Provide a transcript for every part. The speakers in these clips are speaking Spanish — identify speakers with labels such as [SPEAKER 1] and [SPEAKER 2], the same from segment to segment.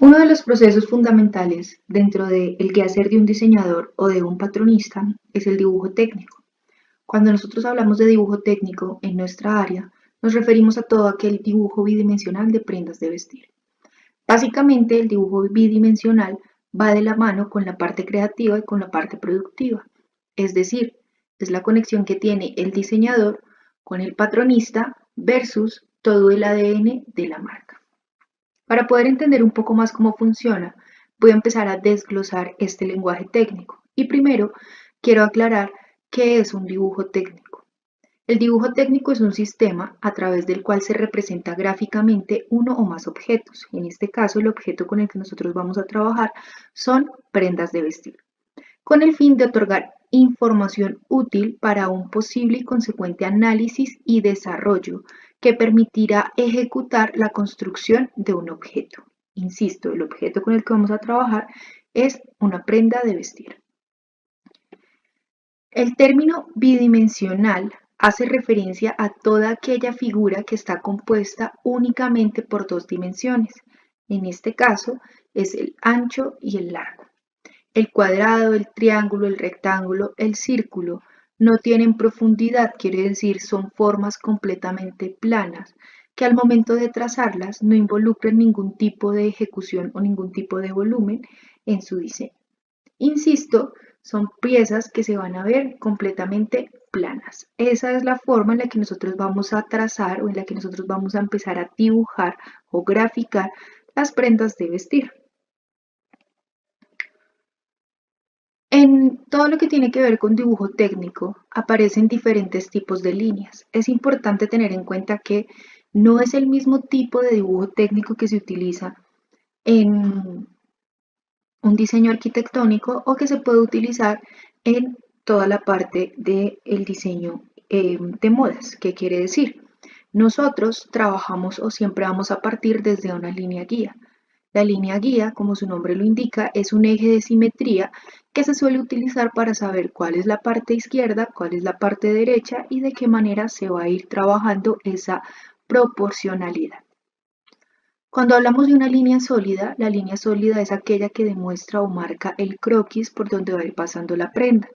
[SPEAKER 1] Uno de los procesos fundamentales dentro del quehacer de un diseñador o de un patronista es el dibujo técnico. Cuando nosotros hablamos de dibujo técnico en nuestra área, nos referimos a todo aquel dibujo bidimensional de prendas de vestir. Básicamente, el dibujo bidimensional va de la mano con la parte creativa y con la parte productiva. Es decir, es la conexión que tiene el diseñador con el patronista versus todo el ADN de la marca. Para poder entender un poco más cómo funciona, voy a empezar a desglosar este lenguaje técnico. Y primero, quiero aclarar qué es un dibujo técnico. El dibujo técnico es un sistema a través del cual se representa gráficamente uno o más objetos. En este caso, el objeto con el que nosotros vamos a trabajar son prendas de vestir, con el fin de otorgar información útil para un posible y consecuente análisis y desarrollo que permitirá ejecutar la construcción de un objeto. Insisto, el objeto con el que vamos a trabajar es una prenda de vestir. El término bidimensional hace referencia a toda aquella figura que está compuesta únicamente por dos dimensiones. En este caso es el ancho y el largo. El cuadrado, el triángulo, el rectángulo, el círculo no tienen profundidad, quiere decir son formas completamente planas, que al momento de trazarlas no involucran ningún tipo de ejecución o ningún tipo de volumen en su diseño. Insisto, son piezas que se van a ver completamente planas. Esa es la forma en la que nosotros vamos a trazar o en la que nosotros vamos a empezar a dibujar o graficar las prendas de vestir. En todo lo que tiene que ver con dibujo técnico, aparecen diferentes tipos de líneas. Es importante tener en cuenta que no es el mismo tipo de dibujo técnico que se utiliza en un diseño arquitectónico o que se puede utilizar en toda la parte del diseño de modas. ¿Qué quiere decir? Nosotros trabajamos o siempre vamos a partir desde una línea guía. La línea guía, como su nombre lo indica, es un eje de simetría que se suele utilizar para saber cuál es la parte izquierda, cuál es la parte derecha y de qué manera se va a ir trabajando esa proporcionalidad. Cuando hablamos de una línea sólida, la línea sólida es aquella que demuestra o marca el croquis por donde va a ir pasando la prenda.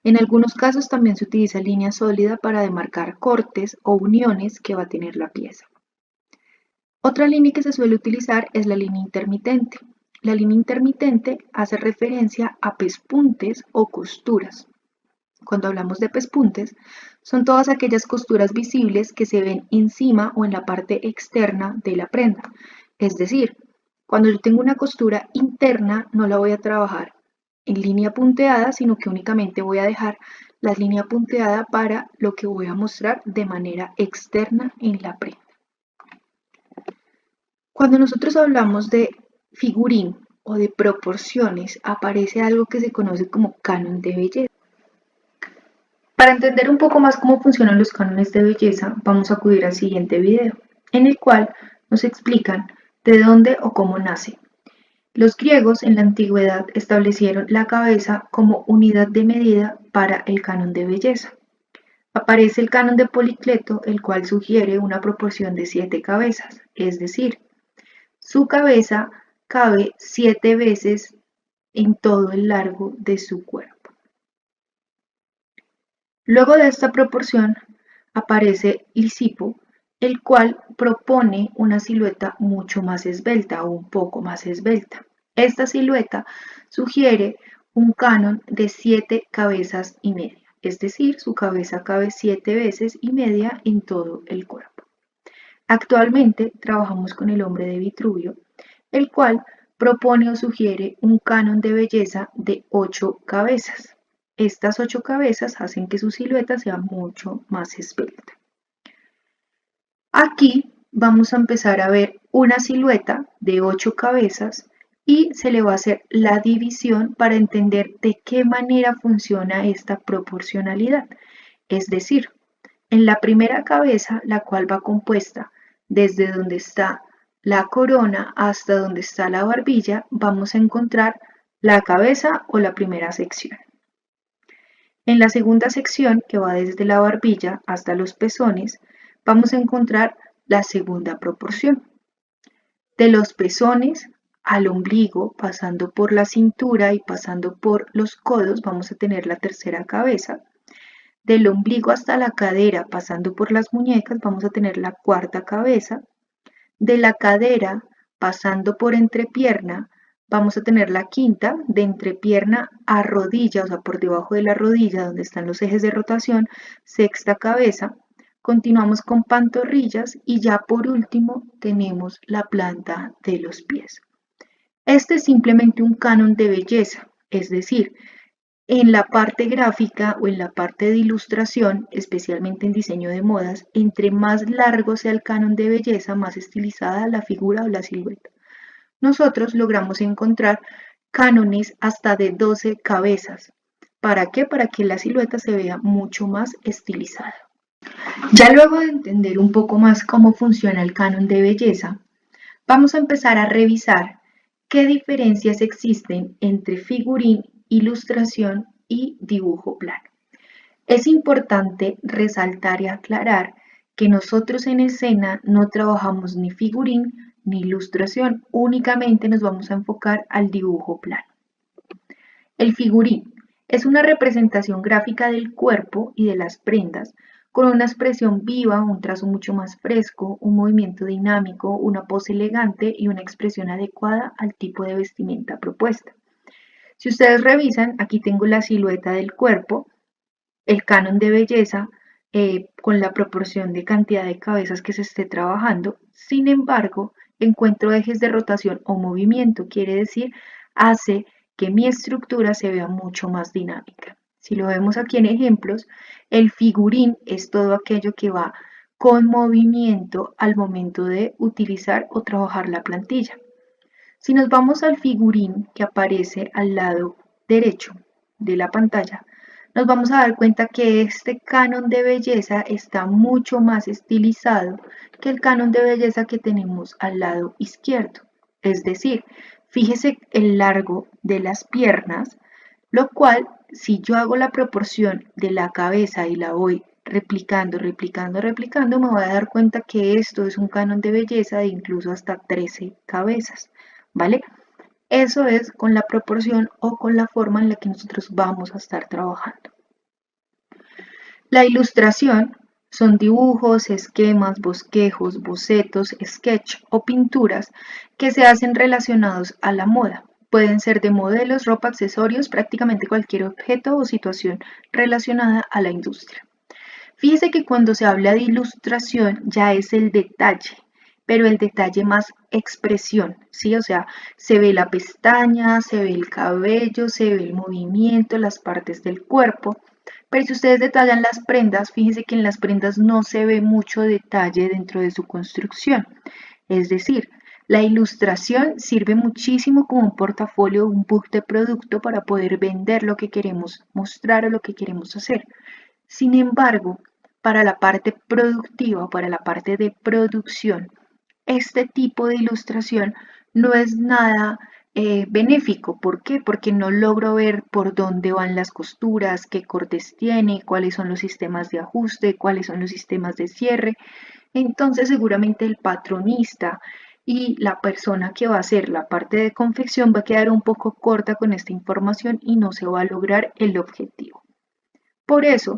[SPEAKER 1] En algunos casos también se utiliza línea sólida para demarcar cortes o uniones que va a tener la pieza. Otra línea que se suele utilizar es la línea intermitente. La línea intermitente hace referencia a pespuntes o costuras. Cuando hablamos de pespuntes, son todas aquellas costuras visibles que se ven encima o en la parte externa de la prenda. Es decir, cuando yo tengo una costura interna, no la voy a trabajar en línea punteada, sino que únicamente voy a dejar la línea punteada para lo que voy a mostrar de manera externa en la prenda. Cuando nosotros hablamos de figurín o de proporciones, aparece algo que se conoce como canon de belleza. Para entender un poco más cómo funcionan los cánones de belleza, vamos a acudir al siguiente video, en el cual nos explican de dónde o cómo nace. Los griegos en la antigüedad establecieron la cabeza como unidad de medida para el canon de belleza. Aparece el canon de Policleto, el cual sugiere una proporción de 7 cabezas, es decir, su cabeza cabe 7 veces en todo el largo de su cuerpo. Luego de esta proporción aparece Lisipo, el cual propone una silueta mucho más esbelta o un poco más esbelta. Esta silueta sugiere un canon de 7 cabezas y media, es decir, su cabeza cabe 7 veces y media en todo el cuerpo. Actualmente trabajamos con el hombre de Vitruvio, el cual propone o sugiere un canon de belleza de 8 cabezas. Estas 8 cabezas hacen que su silueta sea mucho más esbelta. Aquí vamos a empezar a ver una silueta de 8 cabezas y se le va a hacer la división para entender de qué manera funciona esta proporcionalidad. Es decir, en la primera cabeza, la cual va compuesta desde donde está la corona hasta donde está la barbilla, vamos a encontrar la cabeza o la primera sección. En la segunda sección, que va desde la barbilla hasta los pezones, vamos a encontrar la segunda proporción. De los pezones al ombligo, pasando por la cintura y pasando por los codos, vamos a tener la tercera cabeza. Del ombligo hasta la cadera, pasando por las muñecas, vamos a tener la cuarta cabeza. De la cadera, pasando por entrepierna, vamos a tener la quinta. De entrepierna a rodilla, o sea, por debajo de la rodilla, donde están los ejes de rotación, sexta cabeza. Continuamos con pantorrillas y ya por último tenemos la planta de los pies. Este es simplemente un canon de belleza, es decir, en la parte gráfica o en la parte de ilustración, especialmente en diseño de modas, entre más largo sea el canon de belleza, más estilizada la figura o la silueta. Nosotros logramos encontrar cánones hasta de 12 cabezas. ¿Para qué? Para que la silueta se vea mucho más estilizada. Ya luego de entender un poco más cómo funciona el canon de belleza, vamos a empezar a revisar qué diferencias existen entre figurín, ilustración y dibujo plano. Es importante resaltar y aclarar que nosotros en escena no trabajamos ni figurín ni ilustración, únicamente nos vamos a enfocar al dibujo plano. El figurín es una representación gráfica del cuerpo y de las prendas con una expresión viva, un trazo mucho más fresco, un movimiento dinámico, una pose elegante y una expresión adecuada al tipo de vestimenta propuesta. Si ustedes revisan, aquí tengo la silueta del cuerpo, el canon de belleza, con la proporción de cantidad de cabezas que se esté trabajando. Sin embargo, encuentro ejes de rotación o movimiento, quiere decir, hace que mi estructura se vea mucho más dinámica. Si lo vemos aquí en ejemplos, el figurín es todo aquello que va con movimiento al momento de utilizar o trabajar la plantilla. Si nos vamos al figurín que aparece al lado derecho de la pantalla, nos vamos a dar cuenta que este canon de belleza está mucho más estilizado que el canon de belleza que tenemos al lado izquierdo. Es decir, fíjese el largo de las piernas, lo cual, si yo hago la proporción de la cabeza y la voy replicando, me voy a dar cuenta que esto es un canon de belleza de incluso hasta 13 cabezas, ¿vale? Eso es con la proporción o con la forma en la que nosotros vamos a estar trabajando. La ilustración son dibujos, esquemas, bosquejos, bocetos, sketch o pinturas que se hacen relacionados a la moda. Pueden ser de modelos, ropa, accesorios, prácticamente cualquier objeto o situación relacionada a la industria. Fíjese que cuando se habla de ilustración ya es el detalle, pero el detalle más expresión, ¿sí? O sea, se ve la pestaña, se ve el cabello, se ve el movimiento, las partes del cuerpo. Pero si ustedes detallan las prendas, fíjense que en las prendas no se ve mucho detalle dentro de su construcción. Es decir, la ilustración sirve muchísimo como un portafolio, un book de producto para poder vender lo que queremos mostrar o lo que queremos hacer. Sin embargo, para la parte productiva, para la parte de producción, este tipo de ilustración no es nada benéfico. ¿Por qué? Porque no logro ver por dónde van las costuras, qué cortes tiene, cuáles son los sistemas de ajuste, cuáles son los sistemas de cierre. Entonces seguramente el patronista y la persona que va a hacer la parte de confección va a quedar un poco corta con esta información y no se va a lograr el objetivo. Por eso,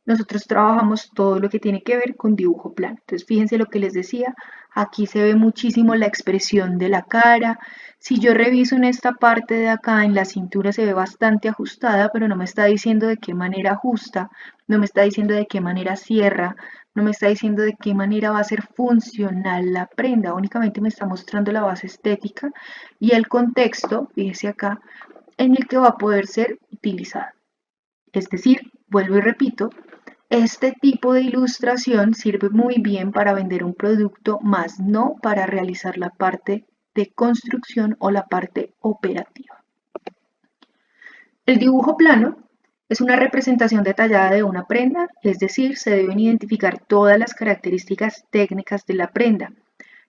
[SPEAKER 1] nosotros trabajamos todo lo que tiene que ver con dibujo plano. Entonces, fíjense lo que les decía, aquí se ve muchísimo la expresión de la cara. Si yo reviso en esta parte de acá, en la cintura se ve bastante ajustada, pero no me está diciendo de qué manera ajusta, no me está diciendo de qué manera cierra, no me está diciendo de qué manera va a ser funcional la prenda, únicamente me está mostrando la base estética y el contexto, fíjese acá, en el que va a poder ser utilizada. Es decir, vuelvo y repito, este tipo de ilustración sirve muy bien para vender un producto, más no para realizar la parte de construcción o la parte operativa. El dibujo plano es una representación detallada de una prenda, es decir, se deben identificar todas las características técnicas de la prenda: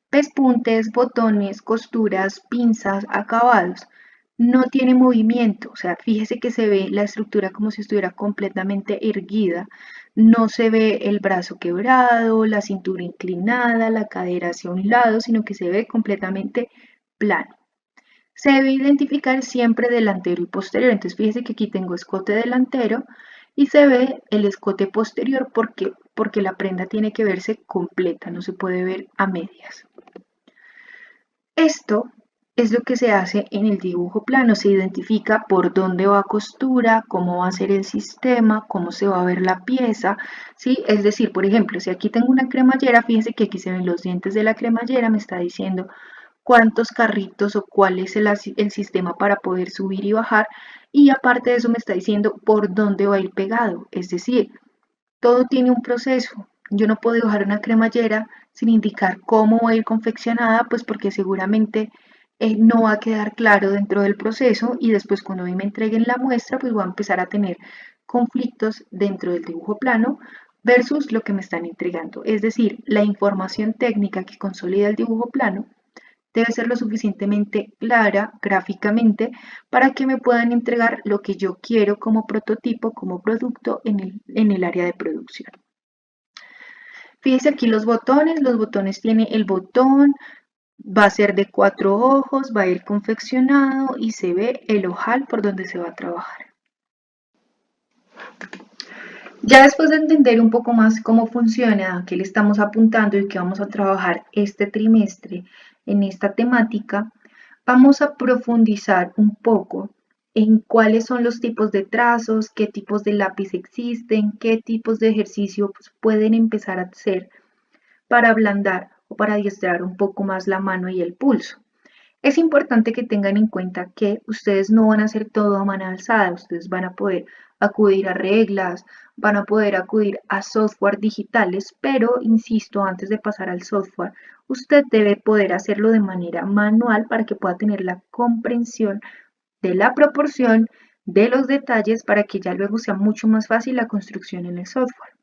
[SPEAKER 1] pespuntes, botones, costuras, pinzas, acabados. No tiene movimiento, o sea, fíjese que se ve la estructura como si estuviera completamente erguida. No se ve el brazo quebrado, la cintura inclinada, la cadera hacia un lado, sino que se ve completamente plano. Se debe identificar siempre delantero y posterior. Entonces fíjese que aquí tengo escote delantero y se ve el escote posterior porque la prenda tiene que verse completa, no se puede ver a medias. Esto es lo que se hace en el dibujo plano, se identifica por dónde va costura, cómo va a ser el sistema, cómo se va a ver la pieza, ¿sí? Es decir, por ejemplo, si aquí tengo una cremallera, fíjense que aquí se ven los dientes de la cremallera, me está diciendo cuántos carritos o cuál es el sistema para poder subir y bajar, y aparte de eso me está diciendo por dónde va a ir pegado, es decir, todo tiene un proceso. Yo no puedo dibujar una cremallera sin indicar cómo va a ir confeccionada, pues porque seguramente no va a quedar claro dentro del proceso y después cuando me entreguen la muestra, pues voy a empezar a tener conflictos dentro del dibujo plano versus lo que me están entregando. Es decir, la información técnica que consolida el dibujo plano debe ser lo suficientemente clara gráficamente para que me puedan entregar lo que yo quiero como prototipo, como producto en el área de producción. Fíjese aquí los botones tiene el botón, va a ser de 4 ojos, va a ir confeccionado y se ve el ojal por donde se va a trabajar. Ya después de entender un poco más cómo funciona, a qué le estamos apuntando y qué vamos a trabajar este trimestre en esta temática, vamos a profundizar un poco en cuáles son los tipos de trazos, qué tipos de lápiz existen, qué tipos de ejercicio pueden empezar a hacer para ablandar o para adiestrar un poco más la mano y el pulso. Es importante que tengan en cuenta que ustedes no van a hacer todo a mano alzada, ustedes van a poder acudir a reglas, van a poder acudir a software digitales, pero insisto, antes de pasar al software, usted debe poder hacerlo de manera manual para que pueda tener la comprensión de la proporción, de los detalles, para que ya luego sea mucho más fácil la construcción en el software.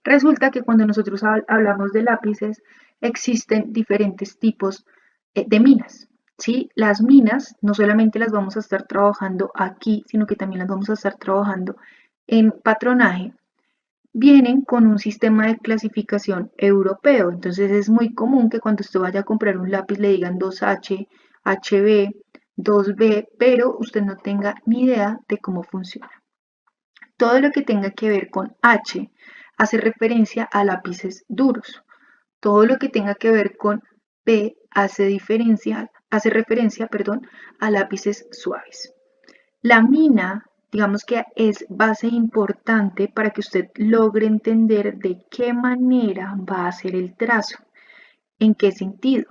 [SPEAKER 1] Resulta que cuando nosotros hablamos de lápices, existen diferentes tipos de minas. ¿Sí? Las minas no solamente las vamos a estar trabajando aquí, sino que también las vamos a estar trabajando en patronaje. Vienen con un sistema de clasificación europeo, entonces es muy común que cuando usted vaya a comprar un lápiz le digan 2H, HB, 2B, pero usted no tenga ni idea de cómo funciona. Todo lo que tenga que ver con H hace referencia a lápices duros. Todo lo que tenga que ver con P hace referencia, a lápices suaves. La mina, digamos que es base importante para que usted logre entender de qué manera va a hacer el trazo. ¿En qué sentido?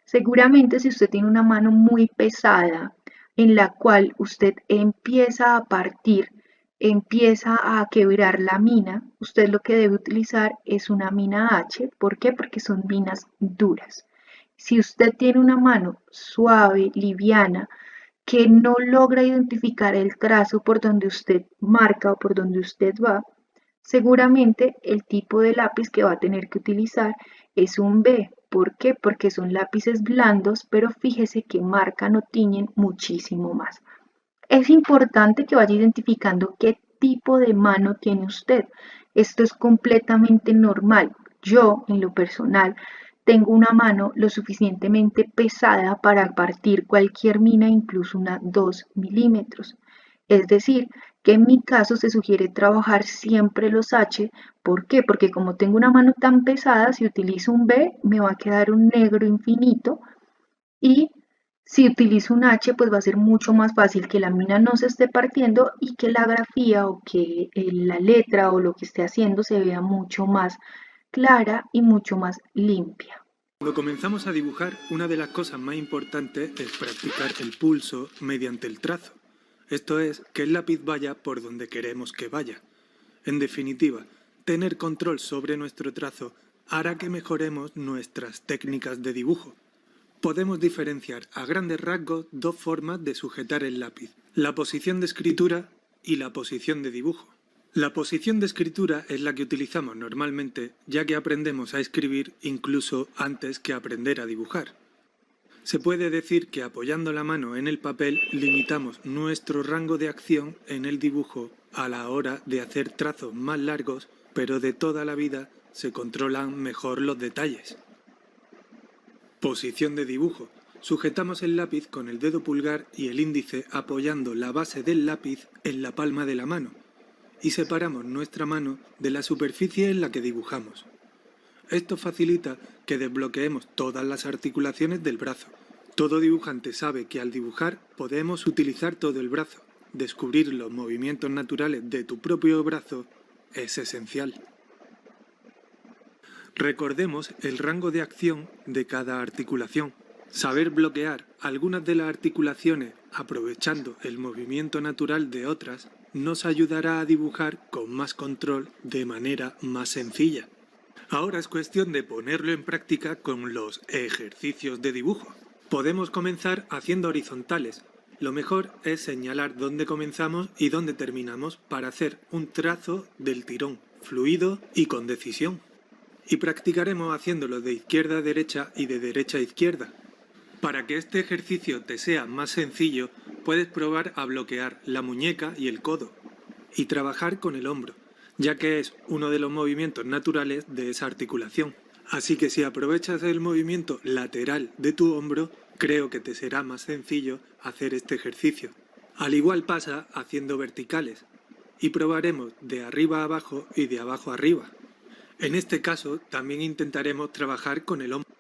[SPEAKER 1] Seguramente si usted tiene una mano muy pesada en la cual usted empieza a partir, empieza a quebrar la mina, usted lo que debe utilizar es una mina H. ¿Por qué? Porque son minas duras. Si usted tiene una mano suave, liviana, que no logra identificar el trazo por donde usted marca o por donde usted va, seguramente el tipo de lápiz que va a tener que utilizar es un B. ¿Por qué? Porque son lápices blandos, pero fíjese que marcan o tiñen muchísimo más. Es importante que vaya identificando qué tipo de mano tiene usted. Esto es completamente normal. Yo, en lo personal, tengo una mano lo suficientemente pesada para partir cualquier mina, incluso una 2 milímetros. Es decir, que en mi caso se sugiere trabajar siempre los H. ¿Por qué? Porque como tengo una mano tan pesada, si utilizo un B, me va a quedar un negro infinito y si utilizo un H, pues va a ser mucho más fácil que la mina no se esté partiendo y que la grafía o que la letra o lo que esté haciendo se vea mucho más clara y mucho más limpia.
[SPEAKER 2] Cuando comenzamos a dibujar, una de las cosas más importantes es practicar el pulso mediante el trazo. Esto es, que el lápiz vaya por donde queremos que vaya. En definitiva, tener control sobre nuestro trazo hará que mejoremos nuestras técnicas de dibujo. Podemos diferenciar a grandes rasgos dos formas de sujetar el lápiz: la posición de escritura y la posición de dibujo. La posición de escritura es la que utilizamos normalmente, ya que aprendemos a escribir incluso antes que aprender a dibujar. Se puede decir que apoyando la mano en el papel limitamos nuestro rango de acción en el dibujo a la hora de hacer trazos más largos, pero de toda la vida se controlan mejor los detalles. Posición de dibujo. Sujetamos el lápiz con el dedo pulgar y el índice apoyando la base del lápiz en la palma de la mano y separamos nuestra mano de la superficie en la que dibujamos. Esto facilita que desbloqueemos todas las articulaciones del brazo. Todo dibujante sabe que al dibujar podemos utilizar todo el brazo. Descubrir los movimientos naturales de tu propio brazo es esencial. Recordemos el rango de acción de cada articulación. Saber bloquear algunas de las articulaciones aprovechando el movimiento natural de otras nos ayudará a dibujar con más control de manera más sencilla. Ahora es cuestión de ponerlo en práctica con los ejercicios de dibujo. Podemos comenzar haciendo horizontales. Lo mejor es señalar dónde comenzamos y dónde terminamos para hacer un trazo del tirón, fluido y con decisión. Y practicaremos haciéndolo de izquierda a derecha y de derecha a izquierda. Para que este ejercicio te sea más sencillo, puedes probar a bloquear la muñeca y el codo y trabajar con el hombro, ya que es uno de los movimientos naturales de esa articulación. Así que si aprovechas el movimiento lateral de tu hombro, creo que te será más sencillo hacer este ejercicio. Al igual pasa haciendo verticales, y probaremos de arriba a abajo y de abajo a arriba. En este caso, también intentaremos trabajar con el hombro.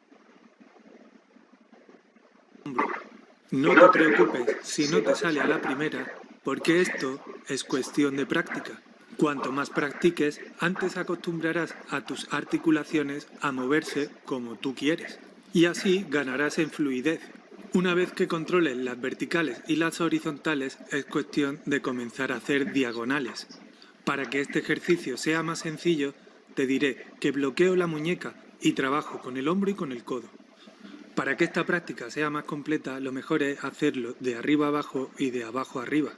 [SPEAKER 2] No te preocupes si no te sale a la primera, porque esto es cuestión de práctica. Cuanto más practiques, antes acostumbrarás a tus articulaciones a moverse como tú quieres, y así ganarás en fluidez. Una vez que controles las verticales y las horizontales, es cuestión de comenzar a hacer diagonales. Para que este ejercicio sea más sencillo, te diré que bloqueo la muñeca y trabajo con el hombro y con el codo. Para que esta práctica sea más completa, lo mejor es hacerlo de arriba a abajo y de abajo a arriba.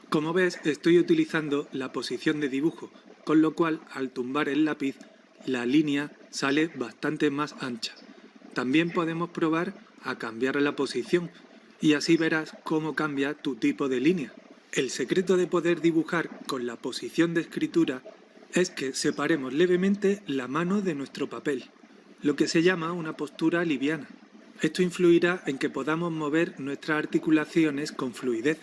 [SPEAKER 2] Como ves, estoy utilizando la posición de dibujo, con lo cual al tumbar el lápiz, la línea sale bastante más ancha. También podemos probar a cambiar la posición y así verás cómo cambia tu tipo de línea. El secreto de poder dibujar con la posición de escritura es que separemos levemente la mano de nuestro papel, lo que se llama una postura liviana. Esto influirá en que podamos mover nuestras articulaciones con fluidez.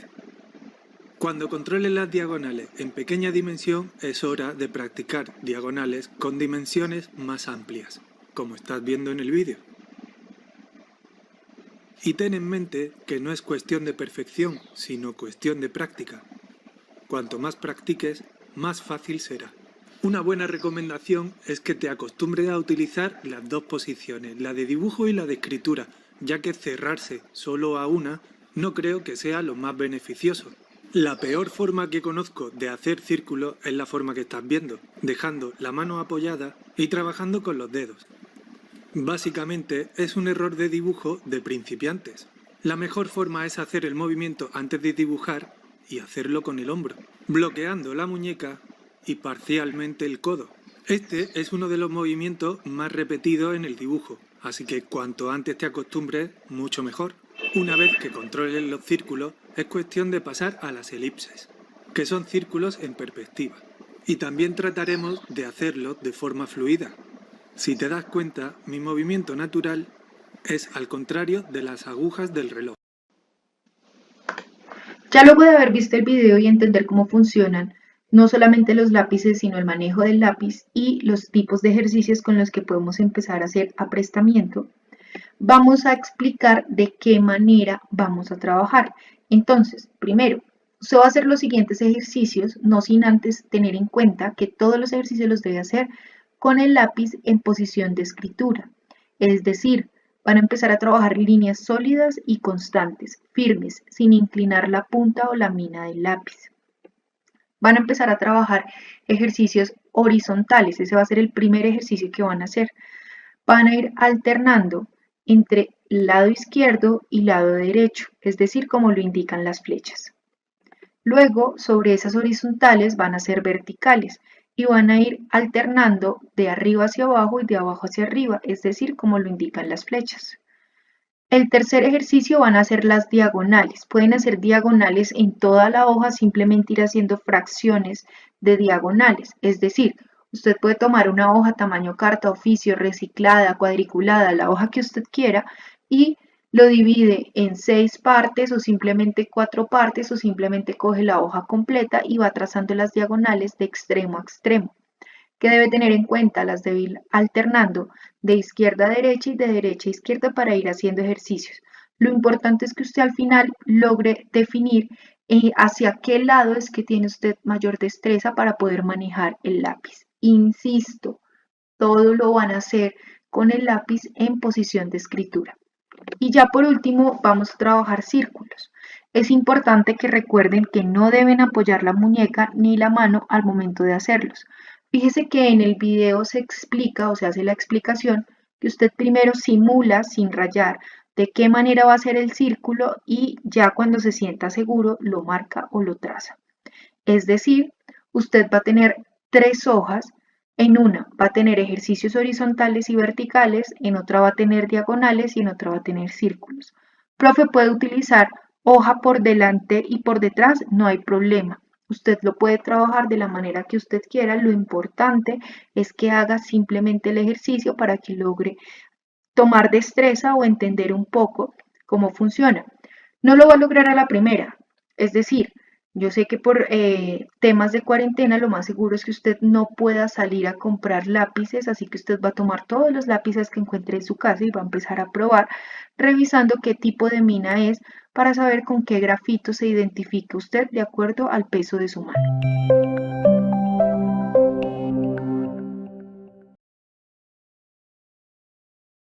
[SPEAKER 2] Cuando controles las diagonales en pequeña dimensión, es hora de practicar diagonales con dimensiones más amplias, como estás viendo en el vídeo. Y ten en mente que no es cuestión de perfección, sino cuestión de práctica. Cuanto más practiques, más fácil será. Una buena recomendación es que te acostumbres a utilizar las dos posiciones, la de dibujo y la de escritura, ya que cerrarse solo a una no creo que sea lo más beneficioso. La peor forma que conozco de hacer círculos es la forma que estás viendo, dejando la mano apoyada y trabajando con los dedos. Básicamente es un error de dibujo de principiantes. La mejor forma es hacer el movimiento antes de dibujar y hacerlo con el hombro, bloqueando la muñeca y parcialmente el codo. Este es uno de los movimientos más repetidos en el dibujo, así que cuanto antes te acostumbres, mucho mejor. Una vez que controles los círculos, es cuestión de pasar a las elipses, que son círculos en perspectiva. Y también trataremos de hacerlo de forma fluida. Si te das cuenta, mi movimiento natural es al contrario de las agujas del reloj.
[SPEAKER 1] Ya luego de haber visto el video y entender cómo funcionan, no solamente los lápices, sino el manejo del lápiz y los tipos de ejercicios con los que podemos empezar a hacer aprestamiento, vamos a explicar de qué manera vamos a trabajar. Entonces, primero, usted va a hacer los siguientes ejercicios, no sin antes tener en cuenta que todos los ejercicios los debe hacer con el lápiz en posición de escritura. Es decir, van a empezar a trabajar líneas sólidas y constantes, firmes, sin inclinar la punta o la mina del lápiz. Van a empezar a trabajar ejercicios horizontales, ese va a ser el primer ejercicio que van a hacer. Van a ir alternando entre lado izquierdo y lado derecho, es decir, como lo indican las flechas. Luego, sobre esas horizontales van a ser verticales y van a ir alternando de arriba hacia abajo y de abajo hacia arriba, es decir, como lo indican las flechas. El tercer ejercicio van a ser las diagonales. Pueden hacer diagonales en toda la hoja, simplemente ir haciendo fracciones de diagonales, es decir, Usted puede tomar una hoja tamaño carta, oficio, reciclada, cuadriculada, la hoja que usted quiera y lo divide en 6 partes o simplemente 4 partes o simplemente coge la hoja completa y va trazando las diagonales de extremo a extremo. ¿Qué debe tener en cuenta? Las debe ir alternando de izquierda a derecha y de derecha a izquierda para ir haciendo ejercicios. Lo importante es que usted al final logre definir hacia qué lado es que tiene usted mayor destreza para poder manejar el lápiz. Insisto, todo lo van a hacer con el lápiz en posición de escritura. Y ya por último vamos a trabajar círculos. Es importante que recuerden que no deben apoyar la muñeca ni la mano al momento de hacerlos. Fíjese que en el video se explica o se hace la explicación que usted primero simula sin rayar de qué manera va a ser el círculo y ya cuando se sienta seguro lo marca o lo traza. Es decir, usted va a tener 3 hojas. En una va a tener ejercicios horizontales y verticales, en otra va a tener diagonales y en otra va a tener círculos. Profe, puede utilizar hoja por delante y por detrás, no hay problema. Usted lo puede trabajar de la manera que usted quiera. Lo importante es que haga simplemente el ejercicio para que logre tomar destreza o entender un poco cómo funciona. No lo va a lograr a la primera, es decir, yo sé que por temas de cuarentena lo más seguro es que usted no pueda salir a comprar lápices, así que usted va a tomar todos los lápices que encuentre en su casa y va a empezar a probar, revisando qué tipo de mina es para saber con qué grafito se identifica usted de acuerdo al peso de su mano.